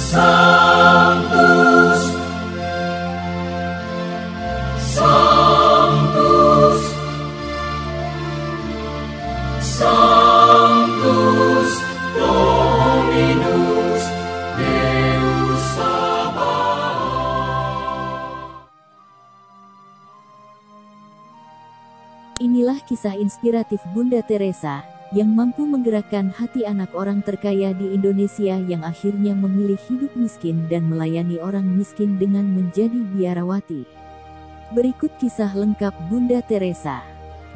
Sanctus, Sanctus, Sanctus Dominus Deus Sabaoth. Inilah kisah inspiratif Bunda Teresa, yang mampu menggerakkan hati anak orang terkaya di Indonesia yang akhirnya memilih hidup miskin dan melayani orang miskin dengan menjadi biarawati. Berikut kisah lengkap Bunda Teresa.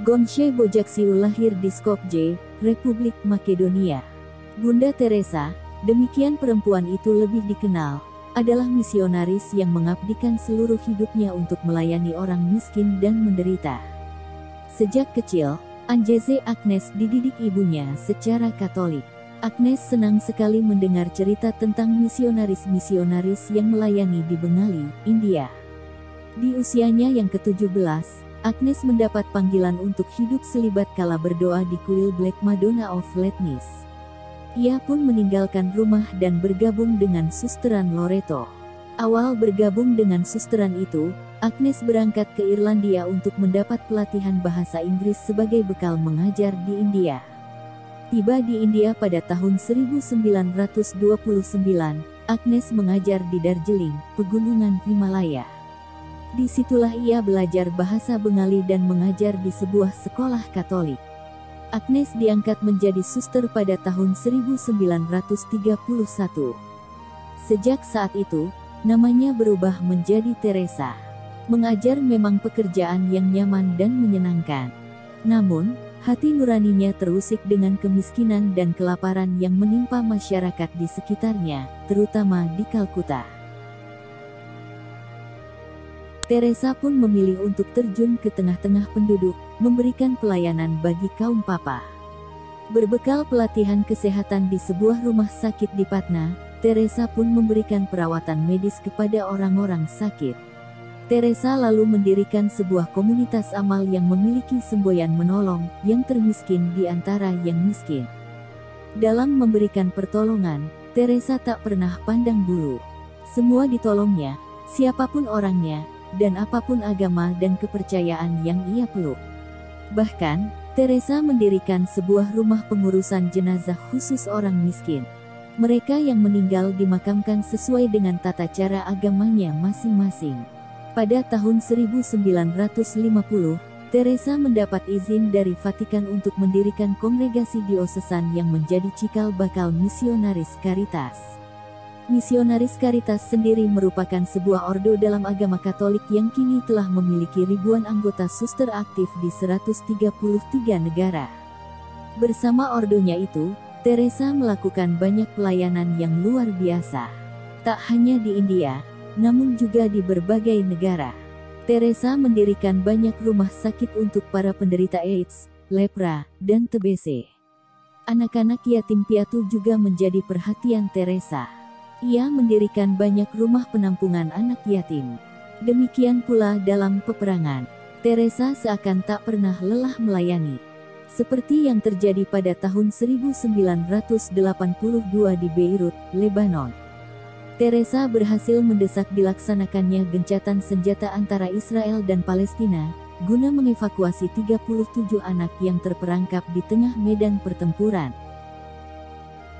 Gonçe Bojaksiu lahir di Skopje, Republik Makedonia. Bunda Teresa, demikian perempuan itu lebih dikenal, adalah misionaris yang mengabdikan seluruh hidupnya untuk melayani orang miskin dan menderita. Sejak kecil, Anjeze Agnes dididik ibunya secara Katolik. Agnes senang sekali mendengar cerita tentang misionaris-misionaris yang melayani di Bengali, India. Di usianya yang ke-17, Agnes mendapat panggilan untuk hidup selibat kala berdoa di kuil Black Madonna of Letnis. Ia pun meninggalkan rumah dan bergabung dengan Susteran Loreto. Awal bergabung dengan susteran itu, Agnes berangkat ke Irlandia untuk mendapat pelatihan bahasa Inggris sebagai bekal mengajar di India. Tiba di India pada tahun 1929, Agnes mengajar di Darjeeling, pegunungan Himalaya. Disitulah ia belajar bahasa Bengali dan mengajar di sebuah sekolah Katolik. Agnes diangkat menjadi suster pada tahun 1931. Sejak saat itu, namanya berubah menjadi Teresa. Mengajar memang pekerjaan yang nyaman dan menyenangkan. Namun, hati nuraninya terusik dengan kemiskinan dan kelaparan yang menimpa masyarakat di sekitarnya, terutama di Kalkuta. Teresa pun memilih untuk terjun ke tengah-tengah penduduk, memberikan pelayanan bagi kaum papa. Berbekal pelatihan kesehatan di sebuah rumah sakit di Patna, Teresa pun memberikan perawatan medis kepada orang-orang sakit. Teresa lalu mendirikan sebuah komunitas amal yang memiliki semboyan menolong yang termiskin di antara yang miskin. Dalam memberikan pertolongan, Teresa tak pernah pandang bulu. Semua ditolongnya, siapapun orangnya, dan apapun agama dan kepercayaan yang ia peluk. Bahkan, Teresa mendirikan sebuah rumah pengurusan jenazah khusus orang miskin. Mereka yang meninggal dimakamkan sesuai dengan tata cara agamanya masing-masing. Pada tahun 1950, Teresa mendapat izin dari Vatikan untuk mendirikan kongregasi diosesan yang menjadi cikal bakal Misionaris Caritas. Misionaris Caritas sendiri merupakan sebuah ordo dalam agama Katolik yang kini telah memiliki ribuan anggota suster aktif di 133 negara. Bersama ordonya itu, Teresa melakukan banyak pelayanan yang luar biasa. Tak hanya di India, namun juga di berbagai negara. Teresa mendirikan banyak rumah sakit untuk para penderita AIDS, lepra, dan TBC. Anak-anak yatim piatu juga menjadi perhatian Teresa. Ia mendirikan banyak rumah penampungan anak yatim. Demikian pula dalam peperangan. Teresa seakan tak pernah lelah melayani. Seperti yang terjadi pada tahun 1982 di Beirut, Lebanon. Teresa berhasil mendesak dilaksanakannya gencatan senjata antara Israel dan Palestina, guna mengevakuasi 37 anak yang terperangkap di tengah medan pertempuran.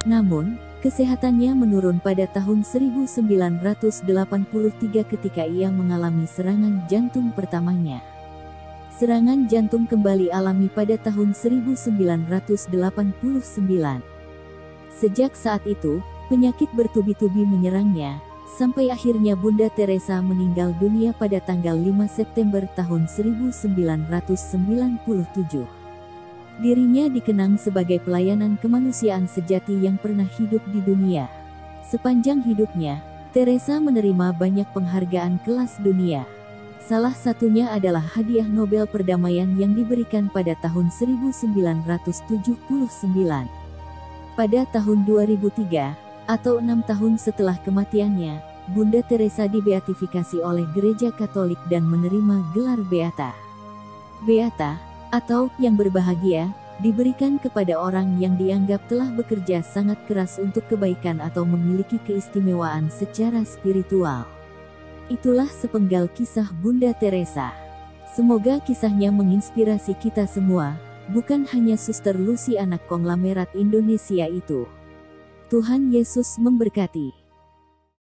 Namun, kesehatannya menurun pada tahun 1983 ketika ia mengalami serangan jantung pertamanya. Serangan jantung kembali alami pada tahun 1989. Sejak saat itu, penyakit bertubi-tubi menyerangnya, sampai akhirnya Bunda Teresa meninggal dunia pada tanggal 5 September tahun 1997. Dirinya dikenang sebagai pelayanan kemanusiaan sejati yang pernah hidup di dunia. Sepanjang hidupnya, Teresa menerima banyak penghargaan kelas dunia. Salah satunya adalah hadiah Nobel Perdamaian yang diberikan pada tahun 1979. Pada tahun 2003, atau 6 tahun setelah kematiannya, Bunda Teresa dibeatifikasi oleh Gereja Katolik dan menerima gelar Beata. Beata, atau yang berbahagia, diberikan kepada orang yang dianggap telah bekerja sangat keras untuk kebaikan atau memiliki keistimewaan secara spiritual. Itulah sepenggal kisah Bunda Teresa. Semoga kisahnya menginspirasi kita semua, bukan hanya Suster Lucy anak konglomerat Indonesia itu. Tuhan Yesus memberkati.